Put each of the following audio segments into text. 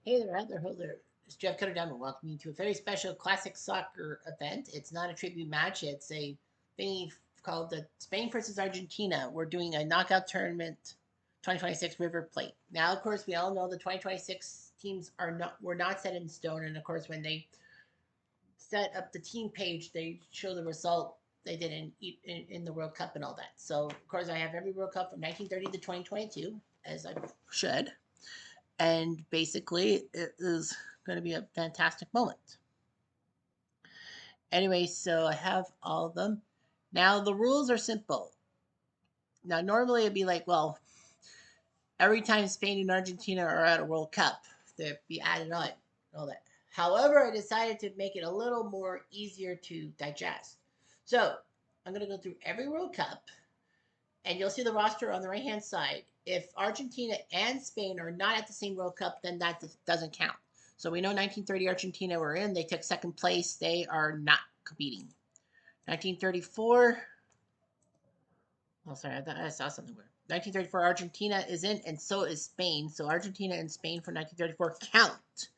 Hey there, out there, ho there. It's Jeff Cutter Diamond. Welcome you to a very special classic soccer event. It's not a tribute match. It's a thing called the Spain versus Argentina. We're doing a knockout tournament, 2026 River Plate. Now, of course, we all know the 2026 teams were not set in stone, and of course, when they set up the team page, they show the result they did in the World Cup and all that. So, of course, I have every World Cup from 1930 to 2022, as I should. And basically, it is going to be a fantastic moment. Anyway, so I have all of them. Now, the rules are simple. Now, normally it'd be like, well, every time Spain and Argentina are at a World Cup, they'd be added on, all that. However, I decided to make it a little more easier to digest. So, I'm going to go through every World Cup, and you'll see the roster on the right hand side. If Argentina and Spain are not at the same World Cup, then that doesn't count. So we know 1930 Argentina were in. They took second place. They are not competing. 1934. Oh, sorry, I saw something weird. 1934 Argentina is in, and so is Spain. So Argentina and Spain for 1934 count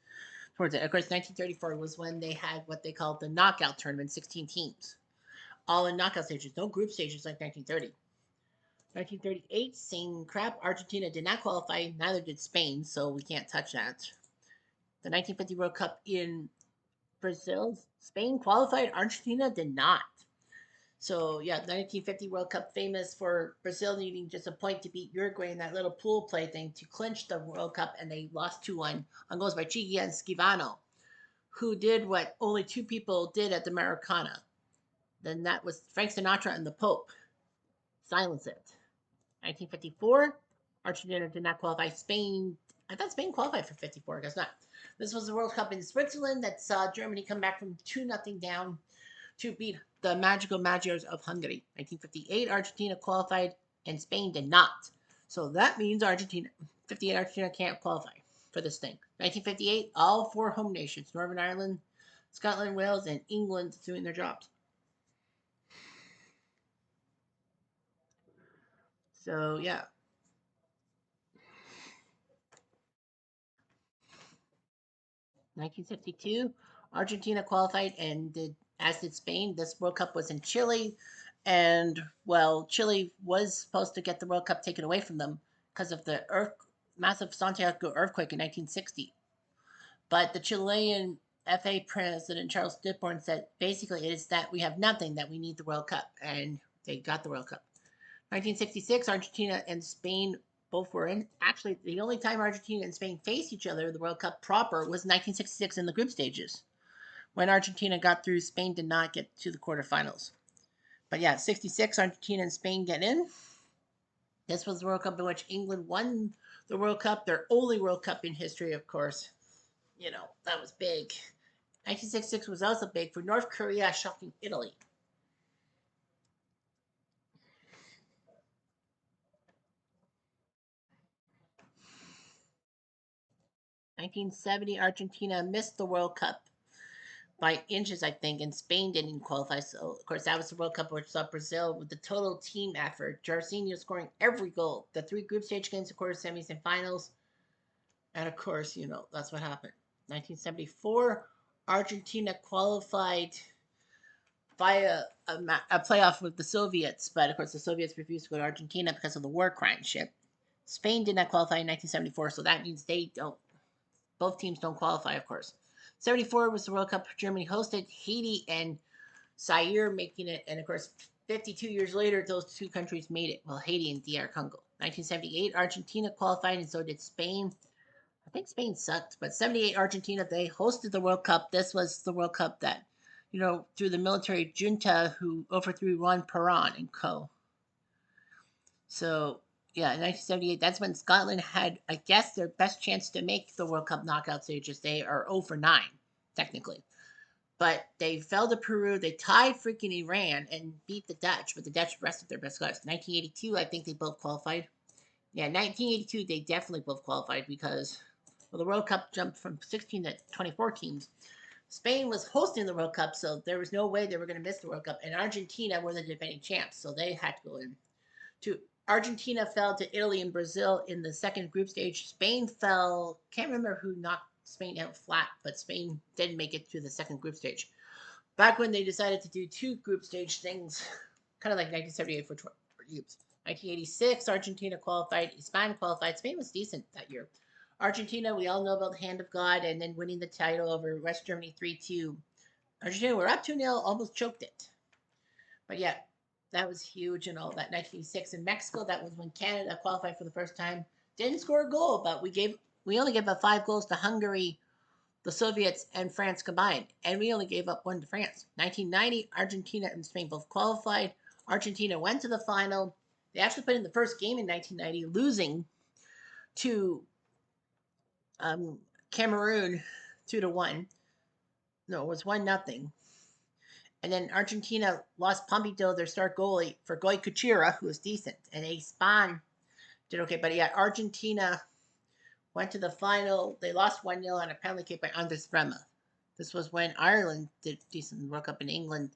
towards it. Of course, 1934 was when they had what they called the knockout tournament, 16 teams, all in knockout stages, no group stages like 1930. 1938, same crap. Argentina did not qualify, neither did Spain, so we can't touch that. The 1950 World Cup in Brazil, Spain qualified, Argentina did not. So, yeah, the 1950 World Cup, famous for Brazil needing just a point to beat Uruguay in that little pool play thing to clinch the World Cup, and they lost 2-1 on goals by Chiqui and Schivano, who did what only two people did at the Maracana. Then that was Frank Sinatra and the Pope. Silence it. 1954, Argentina did not qualify. Spain, I thought Spain qualified for 54. I guess not. This was the World Cup in Switzerland that saw Germany come back from 2-0 down to beat the magical Magyars of Hungary. 1958, Argentina qualified and Spain did not. So that means 58 Argentina can't qualify for this thing. 1958, all four home nations, Northern Ireland, Scotland, Wales, and England doing their jobs. So yeah, 1962, Argentina qualified and did as did Spain. This World Cup was in Chile, and well, Chile was supposed to get the World Cup taken away from them because of the massive Santiago earthquake in 1960. But the Chilean FA president Charles Dipborn said basically it is that we have nothing that we need the World Cup, and they got the World Cup. 1966, Argentina and Spain both were in. Actually, the only time Argentina and Spain faced each other in the World Cup proper was 1966 in the group stages. When Argentina got through, Spain did not get to the quarterfinals. But yeah, 66, Argentina and Spain get in. This was the World Cup in which England won the World Cup, their only World Cup in history, of course. You know, that was big. 1966 was also big for North Korea shocking Italy. 1970, Argentina missed the World Cup by inches, I think, and Spain didn't qualify. So, of course, that was the World Cup which saw Brazil with the total team effort. Jairzinho scoring every goal, the three group stage games, of course, semis and finals. And of course, you know, that's what happened. 1974, Argentina qualified via a playoff with the Soviets, but of course, the Soviets refused to go to Argentina because of the war crime ship. Spain did not qualify in 1974, so that means they don't. Both teams don't qualify, of course. 74 was the World Cup Germany hosted. Haiti and Zaire making it, and of course, 52 years later, those two countries made it. Well, Haiti and DR Congo. 1978, Argentina qualified, and so did Spain. I think Spain sucked, but 78 Argentina, they hosted the World Cup. This was the World Cup that, you know, through the military junta who overthrew Juan Perón and co. So, yeah, in 1978, that's when Scotland had, I guess, their best chance to make the World Cup knockout stages. They are 0 for 9, technically. But they fell to Peru. They tied freaking Iran and beat the Dutch, but the Dutch rested their best guys. 1982, I think they both qualified. Yeah, 1982, they definitely both qualified because, well, the World Cup jumped from 16 to 24 teams. Spain was hosting the World Cup, so there was no way they were going to miss the World Cup. And Argentina were the defending champs, so they had to go in. To Argentina fell to Italy and Brazil in the second group stage. Spain fell. Can't remember who knocked. Spain out flat, but Spain didn't make it to the second group stage. Back when they decided to do two group stage things, kind of like 1978 for groups. 1986, Argentina qualified. Spain qualified. Spain was decent that year. Argentina, we all know about the hand of God, and then winning the title over West Germany 3-2. Argentina were up 2-0, almost choked it. But yeah, that was huge and all that. 1986 in Mexico, that was when Canada qualified for the first time. Didn't score a goal, but we only gave up 5 goals to Hungary, the Soviets, and France combined, and we only gave up 1 to France. 1990, Argentina and Spain both qualified. Argentina went to the final. They actually played in the first game in 1990, losing to Cameroon 2-1. No, it was 1-0. And then Argentina lost Pompidou, their star goalie, for Goy Kuchera, who was decent. And Spain did okay. But yeah, Argentina went to the final. They lost 1-0 on a penalty kick by Andres Brema. This was when Ireland did decent in the World Cup in England.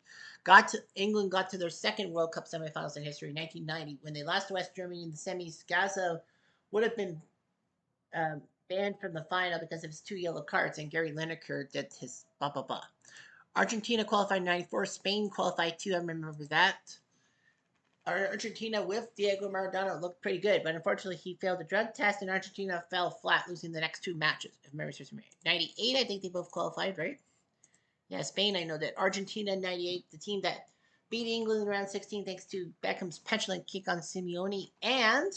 England got to their second World Cup semifinals in history, 1990, when they lost to West Germany in the semis. Gaza would have been banned from the final because of his 2 yellow cards, and Gary Lineker did his blah blah blah. Argentina qualified in 94. Spain qualified too. I remember that. Argentina with Diego Maradona looked pretty good, but unfortunately he failed the drug test, and Argentina fell flat, losing the next 2 matches. If memory serves me right. 98, I think they both qualified, right? Yeah, Spain, I know that. Argentina in 98, the team that beat England in round 16 thanks to Beckham's petulant kick on Simeone, and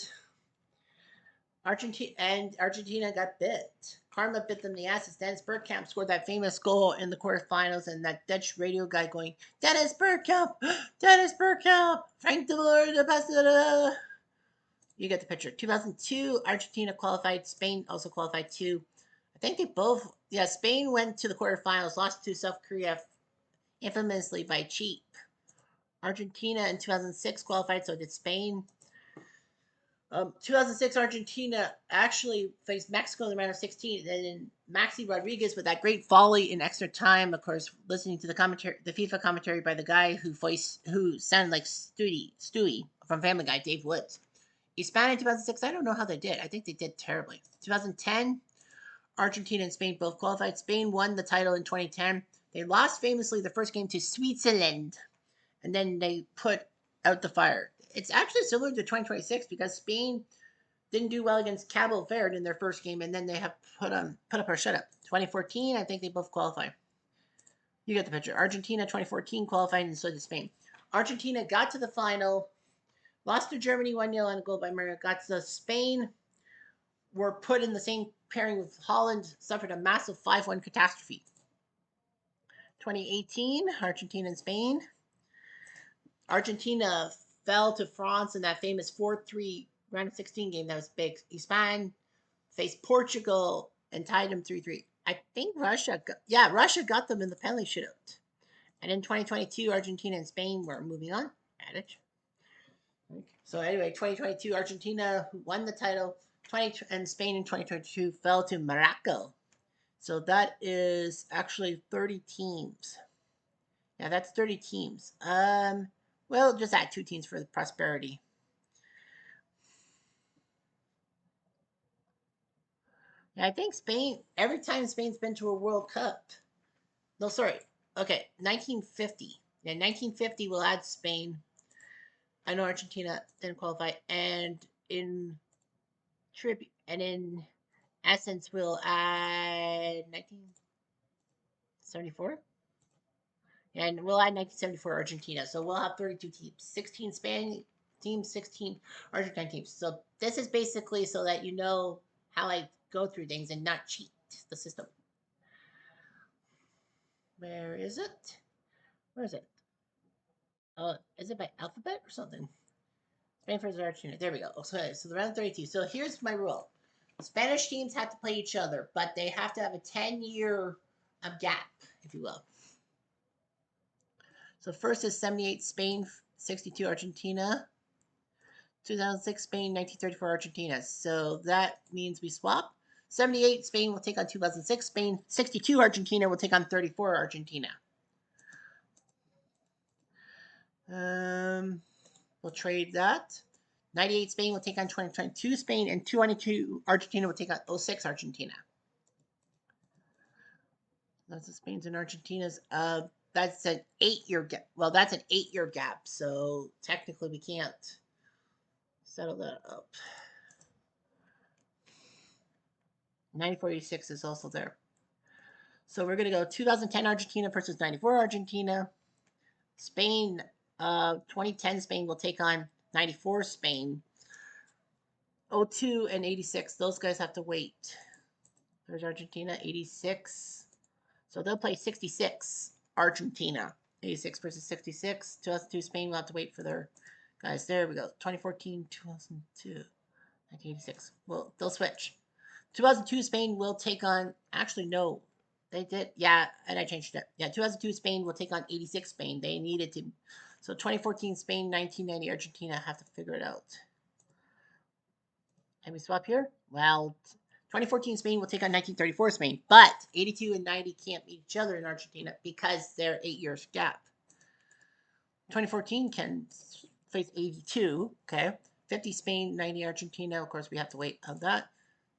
Argentina got bit. Karma bit them in the ass. Dennis Bergkamp scored that famous goal in the quarterfinals, and that Dutch radio guy going, Dennis Bergkamp, Dennis Bergkamp, Frank de Boer, the best. You get the picture. 2002, Argentina qualified. Spain also qualified too. I think they both. Yeah, Spain went to the quarterfinals, lost to South Korea infamously by cheap. Argentina in 2006 qualified, so did Spain. 2006 Argentina actually faced Mexico in the round of 16, and then Maxi Rodriguez with that great volley in extra time. Of course, listening to the FIFA commentary by the guy who sounded like Stewie from Family Guy, Dave Woods. Spain in 2006, I don't know how they did. I think they did terribly. 2010, Argentina and Spain both qualified. Spain won the title in 2010. They lost famously the first game to Switzerland, and then they put out the fire. It's actually similar to 2026 because Spain didn't do well against Cabo Verde in their first game, and then they have put up our shutout. 2014, I think they both qualified. You get the picture. Argentina 2014 qualified, and so did Spain. Argentina got to the final, lost to Germany 1-0 on a goal by Mario Götze. Spain were put in the same pairing with Holland, suffered a massive 5-1 catastrophe. 2018, Argentina and Spain. Argentina fell to France in that famous 4-3 round of 16 game that was big. Spain faced Portugal and tied them 3-3. I think Russia got them in the penalty shootout. And in 2022, Argentina and Spain were moving on. So anyway, 2022, Argentina, who won the title, and Spain in 2022 fell to Morocco. So that is actually 30 teams. Yeah, that's 30 teams. Well, just add 2 teams for the prosperity. Yeah, I think Spain, every time Spain's been to a World Cup. No, sorry. Okay, 1950. Yeah, 1950 we'll add Spain. I know Argentina didn't qualify. And in essence we'll add 1974. And we'll add 1974 Argentina. So we'll have 32 teams. 16 Spain teams, 16 Argentine teams. So this is basically so that you know how I go through things and not cheat the system. Where is it? Where is it? Oh, is it by alphabet or something? Spain versus Argentina. There we go. Okay, so the round 32. So here's my rule. Spanish teams have to play each other, but they have to have a 10-year gap, if you will. So first is 78 Spain, 62 Argentina, 2006 Spain, 1934 Argentina. So that means we swap. 78 Spain will take on 2006 Spain. 62 Argentina will take on 34 Argentina. We'll trade that. 98 Spain will take on 2022 Spain, and 222 Argentina will take on 06 Argentina. That's the Spain's and Argentina's. That's an 8-year gap. Well, that's an 8-year gap. So technically, we can't settle that up. 94-86 is also there. So we're gonna go 2010 Argentina versus 94 Argentina. Spain, 2010 Spain will take on 94 Spain. 02 and 86, those guys have to wait. There's Argentina, 86. So they'll play 66 Argentina. 86 versus 66. 2002 Spain will have to wait for their guys. There we go. 2014, 2002, 1986. Well, they'll switch. 2002 Spain will take on. Actually, no. They did. Yeah, and I changed it. Yeah, 2002 Spain will take on 86 Spain. They needed to. So 2014 Spain, 1990 Argentina have to figure it out. Can we swap here? Well, 2014 Spain will take on 1934 Spain, but 82 and 90 can't meet each other in Argentina because they're 8 years gap. 2014 can face 82, okay? 50 Spain, 90 Argentina. Of course, we have to wait on that.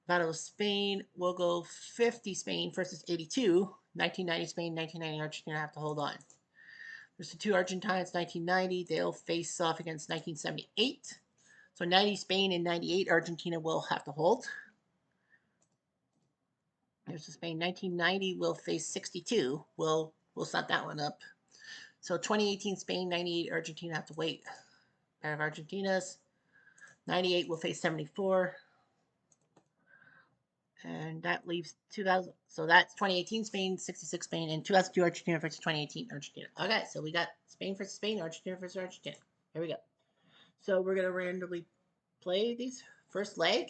Battle of Spain will go 50 Spain versus 82. 1990 Spain, 1990 Argentina have to hold on. There's the two Argentines, 1990. They'll face off against 1978. So 90 Spain and 98 Argentina will have to hold. There's the Spain. 1990 will face 62. We'll set that one up. So 2018 Spain, 98 Argentina have to wait. Pair of Argentinas. 98 will face 74. And that leaves 2000. So that's 2018 Spain, 66 Spain, and 2002 Argentina versus 2018 Argentina. Okay, so we got Spain versus Spain, Argentina versus Argentina. Here we go. So we're going to randomly play these. First leg.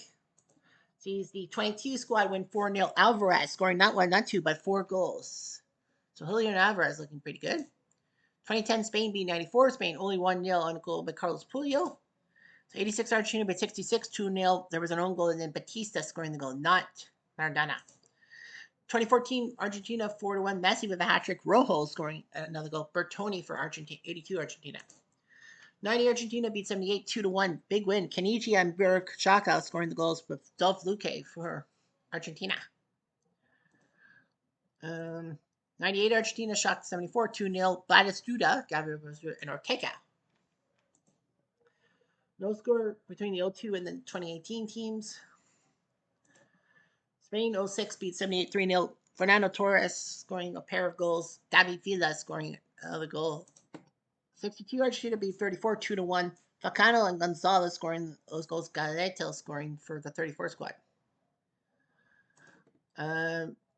Sees the 22 squad win 4-0. Alvarez scoring not one, not two, but 4 goals. So Julian Alvarez looking pretty good. 2010 Spain beat 94 Spain, only 1-0 on a goal by Carlos Pulio. So 86 Argentina by 66, 2-0. There was an own goal, and then Batista scoring the goal, not Maradona. 2014 Argentina 4-1. Messi with a hat trick. Rojo scoring another goal. Bertoni for Argentina, 82 Argentina. 90 Argentina beat 78 2-1. Big win. Kenichi and Berk Xhaka scoring the goals with Dolph Luque for Argentina. 98 Argentina shocked 74 2-0. Batistuta, Gabriel and Ortega. No score between the 02 and the 2018 teams. Spain 06 beat 78 3-0. Fernando Torres scoring a pair of goals. David Villa scoring another goal. 62 Argentina beat 34 2-1. Falcano and Gonzalez scoring those goals. Galeto scoring for the 34 squad.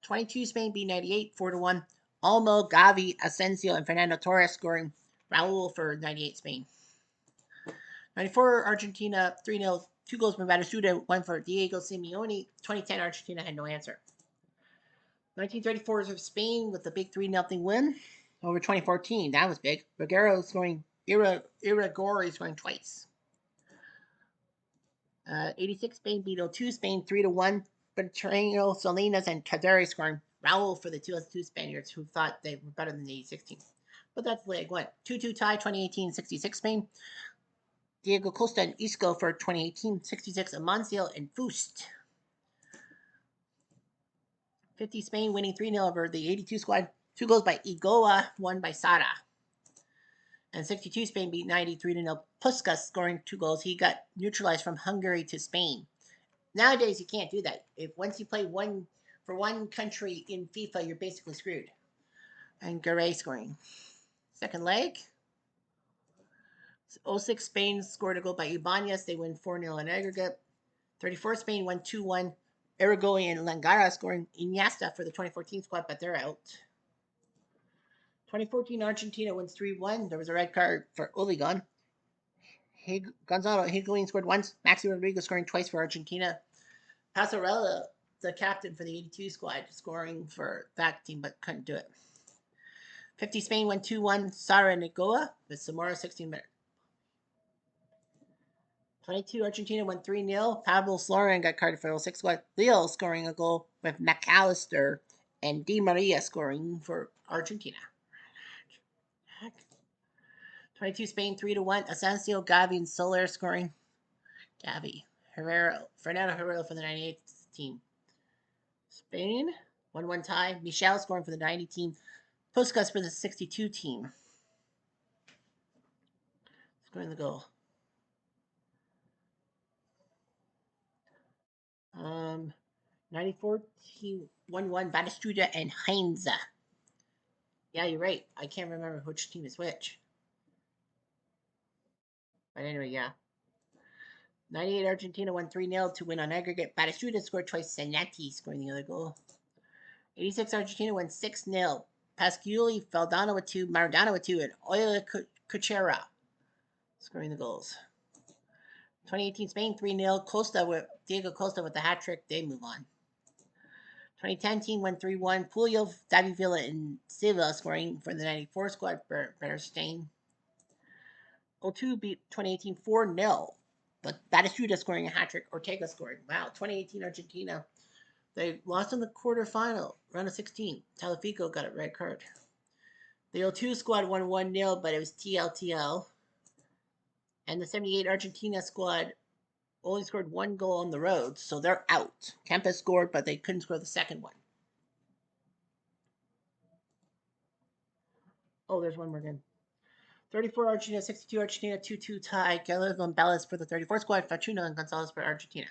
22 Spain beat 98 4-1. Olmo, Gavi, Asensio, and Fernando Torres scoring. Raul for 98 Spain. 94 Argentina 3-0. 2 goals from Batistuta, 1 for Diego Simeone. 2010 Argentina had no answer. 1934 of Spain with the big 3-0 win over 2014. That was big. Reguero scoring. Iragorri scoring twice. 86 Spain beat 02 Spain 3-1. Bertrano, Salinas, and Cadere scoring. Raul for the 2002 Spaniards who thought they were better than the 86 team. But that's leg 1. 2-2 tie 2018 66 Spain. Diego Costa and Isco for 2018 66. Amancio and Fust. 50 Spain winning 3-0 over the 82 squad. 2 goals by Igoa, 1 by Sada. And 62 Spain beat 90 3-0. Puskas scoring 2 goals. He got neutralized from Hungary to Spain. Nowadays you can't do that. If once you play for one country in FIFA, you're basically screwed. And Garay scoring. Second leg. 06 Spain scored a goal by Ibanez. They win 4-0 in aggregate. 34 Spain won 2-1. Irigoyen and Langara scoring. Iniesta for the 2014 squad, but they're out. 2014 Argentina wins 3-1. There was a red card for Oligon. Gonzalo Higuain scored once. Maxi Rodriguez scoring twice for Argentina. Passarella, the captain for the 82 squad, scoring for that team, but couldn't do it. 50 Spain won 2-1. Sara Nigoa with Zamora 16 minutes. 22 Argentina won 3-0. Pablo Sloran got carded for the 06 squad. Leo scoring a goal with McAllister and Di Maria scoring for Argentina. 22 Spain 3-1. Asensio, Gavi, and Soler scoring. Gavi. Fernando Herrera for the 98th team. Spain 1-1 tie. Michelle scoring for the 90 team. Puskas for the 62 team. Scoring the goal. 94 team 1-1 Batistuta and Heinze. Yeah, you're right. I can't remember which team is which. But anyway, yeah. 98 Argentina won 3-0 to win on aggregate. Batistuta scored twice. Zanetti scoring the other goal. 86 Argentina won 6-0. Pascuoli, Valdano with 2, Maradona with 2, and Oya Cuchera scoring the goals. 2018 Spain 3-0. Costa with Diego Costa with the hat trick. They move on. 2010 team won 3-1. Pulio, David Villa, and Silva scoring for the 94 squad. Better Stain. 02 beat 2018 4-0. But Batistuta scoring a hat trick. Ortega scoring. Wow. 2018 Argentina. They lost in the quarterfinal, round of 16. Talafico got a red card. The 02 squad won 1-0, but it was TLTL. And the 78 Argentina squad only scored 1 goal on the road, so they're out. Kempes scored, but they couldn't score the second one. Oh, there's one more again. 34 Argentina, 62 Argentina, 2-2 tie. Gallo and Bellis for the 34 squad, Fortuna and Gonzalez for Argentina.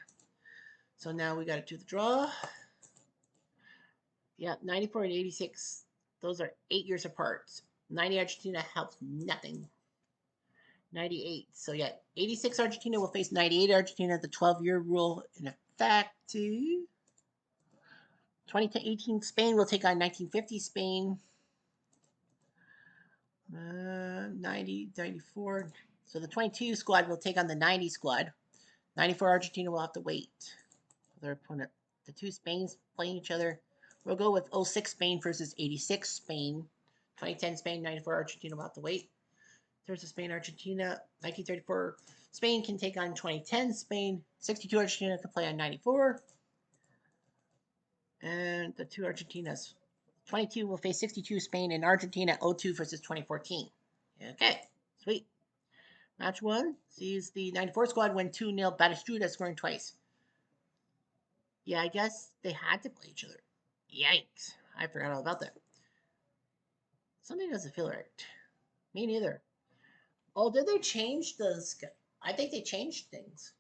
So now we got to do the draw. Yeah, 94 and 86. Those are 8 years apart. 90 Argentina helps nothing. 98. So yeah, 86 Argentina will face 98 Argentina. The 12-year rule in effect. 2018 Spain will take on 1950 Spain. 90, 94. So the 22 squad will take on the 90 squad. 94 Argentina will have to wait for their opponent. The two Spains playing each other. We'll go with 06 Spain versus 86 Spain. 2010 Spain, 94 Argentina will have to wait. There's a Spain Argentina. 1934 Spain can take on 2010 Spain. 62 Argentina can play on 94. And the two Argentinas. 22 will face 62 Spain and Argentina. 02 versus 2014. Okay, sweet. Match 1 sees the 94 squad win 2-0. Batistuta scoring twice. Yeah, I guess they had to play each other. Yikes. I forgot all about that. Something doesn't feel right. Me neither. Oh, did they change the... I think they changed things.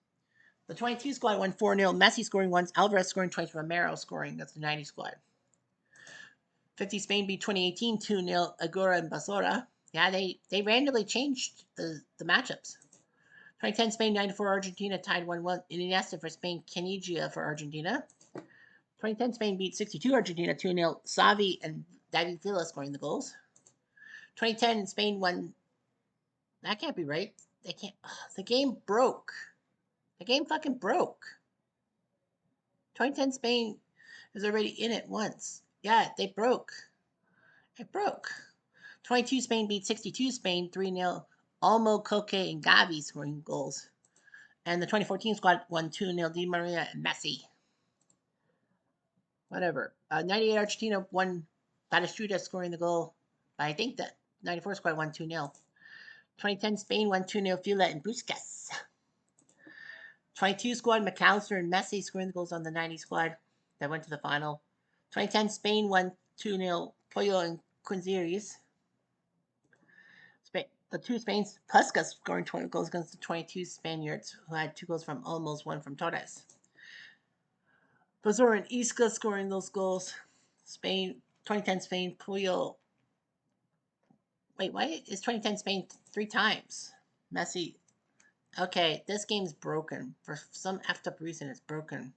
The 22 squad won 4-0. Messi scoring once. Alvarez scoring twice. Romero scoring. That's the 90 squad. 50 Spain beat 2018 2-0. Agora and Basora. Yeah, they randomly changed the matchups. 2010 Spain 94 Argentina tied 1-1. Iniesta for Spain. Caniggia for Argentina. 2010 Spain beat 62 Argentina 2-0. Savi and David Villa scoring the goals. 2010 Spain won. That can't be right. They can't. The game broke. The game fucking broke. 2010 Spain is already in it once. Yeah, they broke. It broke. 22 Spain beat 62 Spain 3-0. Olmo, Koke, and Gavi scoring goals. And the 2014 squad won 2-0. Di Maria and Messi. Whatever. 98 Argentina won. Batistuta scoring the goal. But I think that 94 squad won 2-0. 2010 Spain won 2-0. Fila and Busquets. 22 squad, McAllister and Messi scoring the goals on the 90 squad that went to the final. 2010 Spain won 2-0. Pollo and Quinzeris. The two Spains, Puskas scoring 20 goals against the 22 Spaniards, who had 2 goals from Olmos, 1 from Torres. Bazor and Isca scoring those goals. Spain, 2010 Spain, Puyol. Wait, why is 2010 Spain 3 times? Messi. Okay, this game's broken. For some effed up reason, it's broken.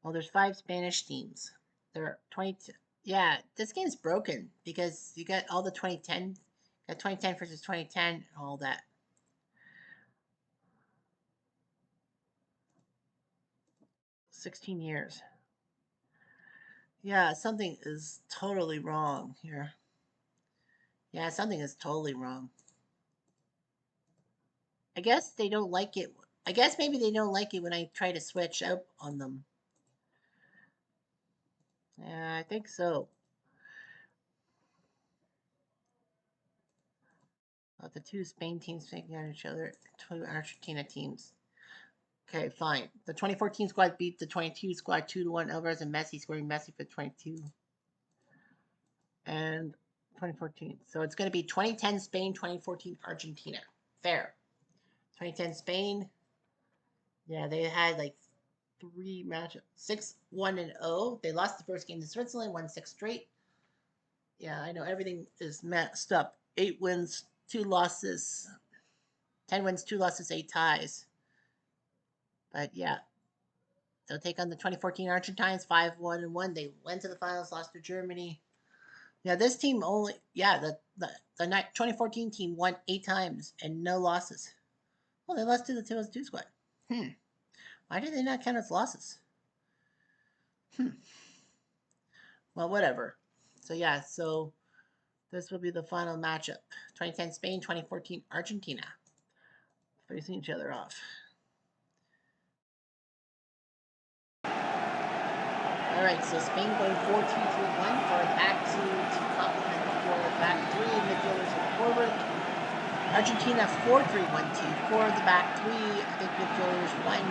Well, there's 5 Spanish teams. There are 20. Yeah, this game's broken because you got all the 2010. Got 2010 versus 2010 and all that. 16 years. Yeah, something is totally wrong here. Yeah, something is totally wrong. I guess they don't like it. I guess maybe they don't like it when I try to switch out on them. Yeah, I think so. The two Spain teams taking on each other, two Argentina teams. Okay, fine. The 2014 squad beat the 22 squad 2-1. Alvarez and Messi scoring Messi for 22 and 2014. So it's going to be 2010 Spain, 2014 Argentina. Fair. 2010 Spain. Yeah, they had like 3 matches, 6-1-0. They lost the first game to Switzerland, won 6 straight. Yeah, I know everything is messed up. 8 wins, 2 losses, 10 wins, 2 losses, 8 ties. But yeah, they'll take on the 2014 Argentines, 5-1-1. They went to the finals, lost to Germany. Yeah, this team only. Yeah, the 2014 team won 8 times and no losses. Well, they lost to the 2002 squad. Why did they not count as losses? Well, whatever. So yeah, so this will be the final matchup: 2010 Spain, 2014 Argentina, facing each other off. All right, so Spain going 4-2-3-1 for the back two to complement for the back three midfielders and forward. Argentina 4-3-1-2 for the back three. I think midfielders, one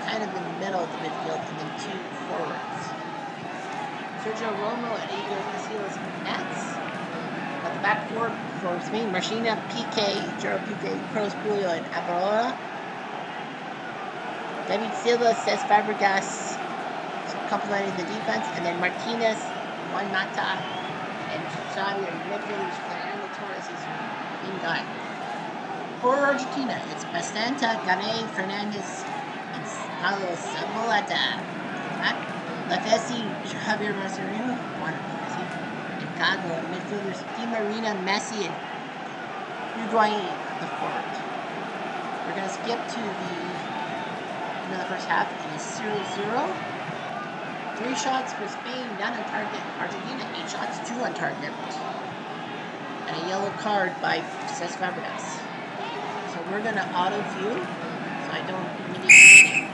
kind of in the middle of the midfield, and then 2 forwards. Sergio Romo and Igor Casillas nets. At the back four for Spain, Marchena, Piqué, Gerald Piqué, Carlos Pulio, and Abarola. David Silva, Cesc Fabregas, complementing the defense, and then Martinez, Juan Mata, and Xavi are midfielders. Fernando Torres is your main guy. For Argentina, it's Bastanta, Gane, Fernandez, and Pablo Zabaleta. Lafesi, Javier Mascherano, Juan Messi, and Gago, and midfielders Di Marina, Messi, and Higuain at the forward. We're going to skip to the end of the first half. It is 0-0. 3 shots for Spain, none on target. Argentina, 8 shots, 2 on target. And a yellow card by Cesc Fabregas. So we're going to auto-view, so I don't really see it.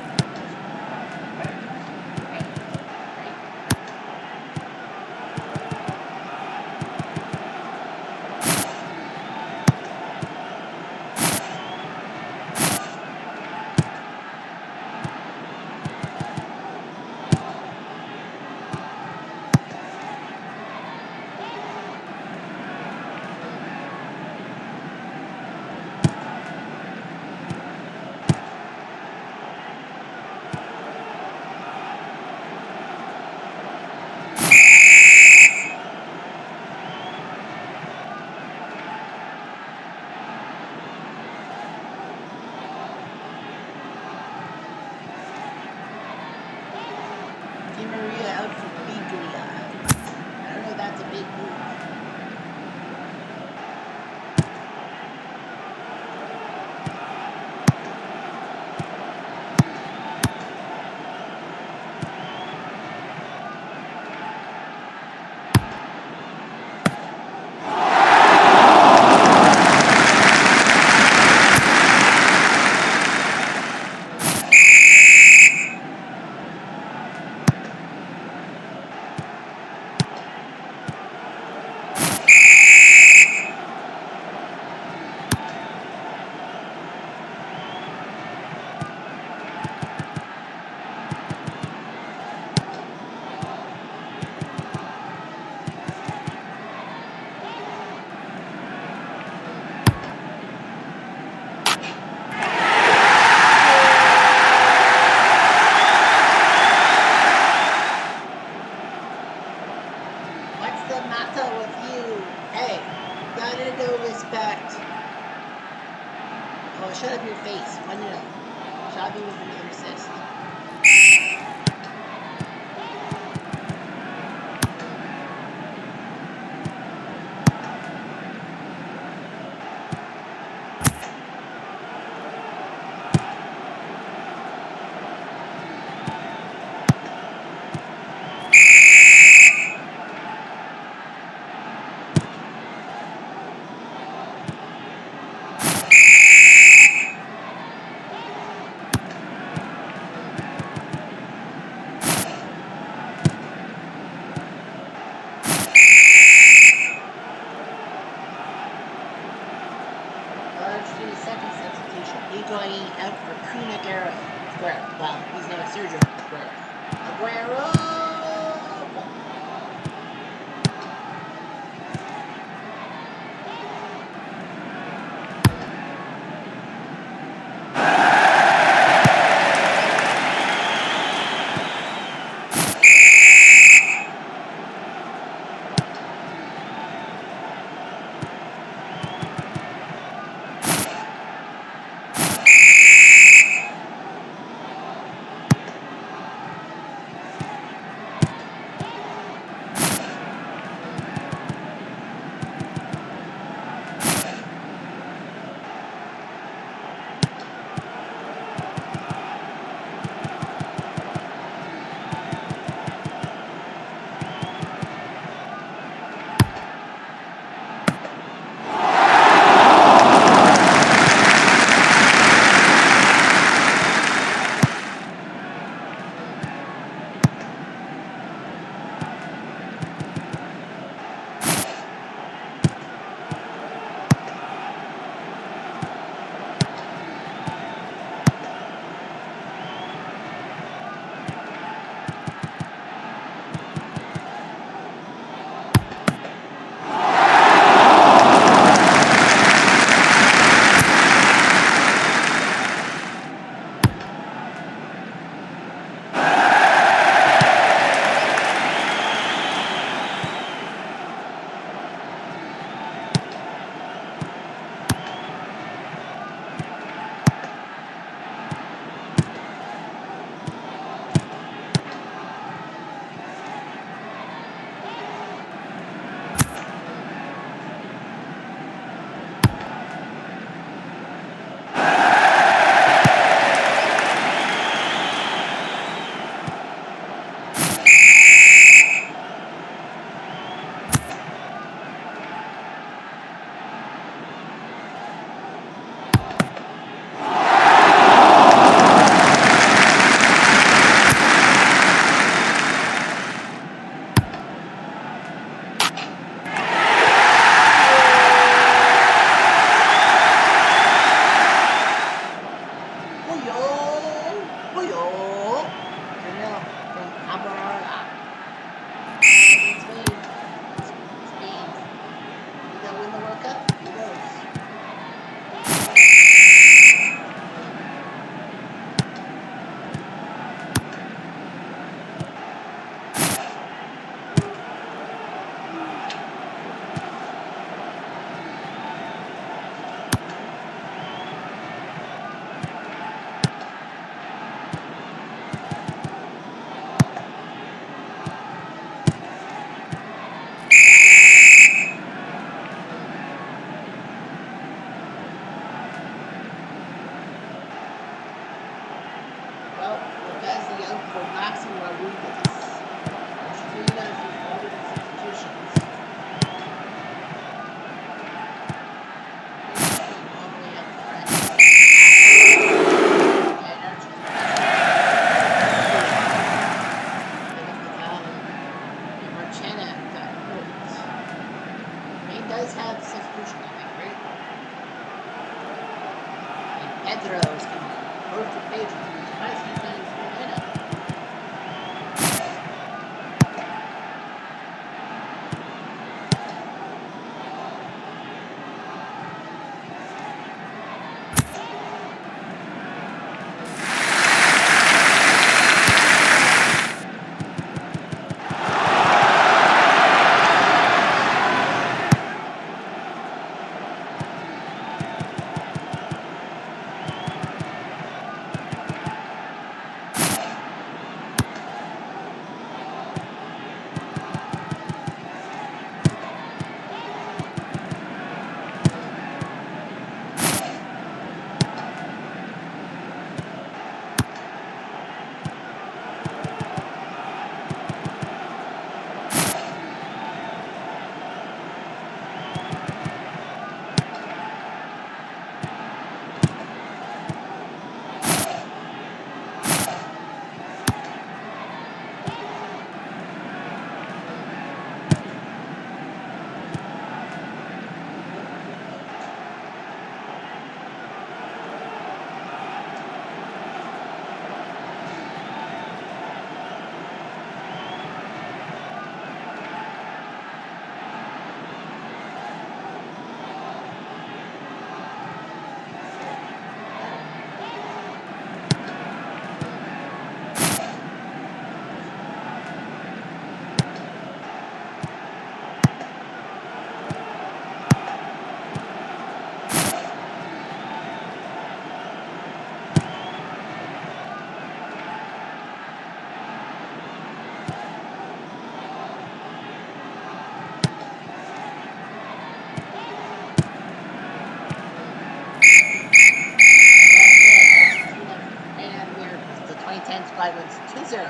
1-0.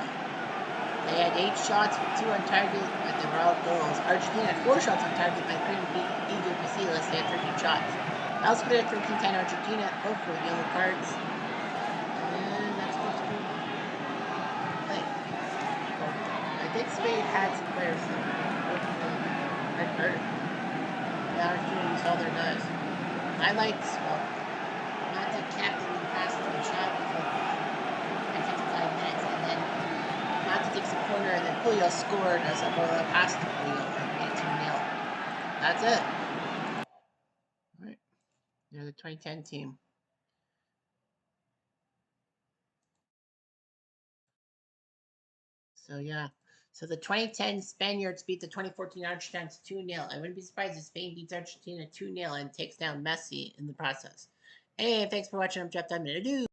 They had 8 shots with 2 on target, but they were all goals. Argentina had 4 shots on target, but couldn't beat Egypt with Silas. They had 13 shots. Elsewhere, 13-10 Argentina. Oh, for yellow cards. And that's supposed to be play. I think Spain had some players that red card. Yeah, Argentina used all their guys. I liked, well, not the captain who passed the shot for 55 minutes, and then Monty takes a corner, and then Julio scored as a pass to Julio and made it 2-0. That's it. All right. They're the 2010 team. So, yeah. So the 2010 Spaniards beat the 2014 Argentines 2-0. I wouldn't be surprised if Spain beats Argentina 2-0 and takes down Messi in the process. Hey, thanks for watching. I'm Jeff Diamond. Adieu.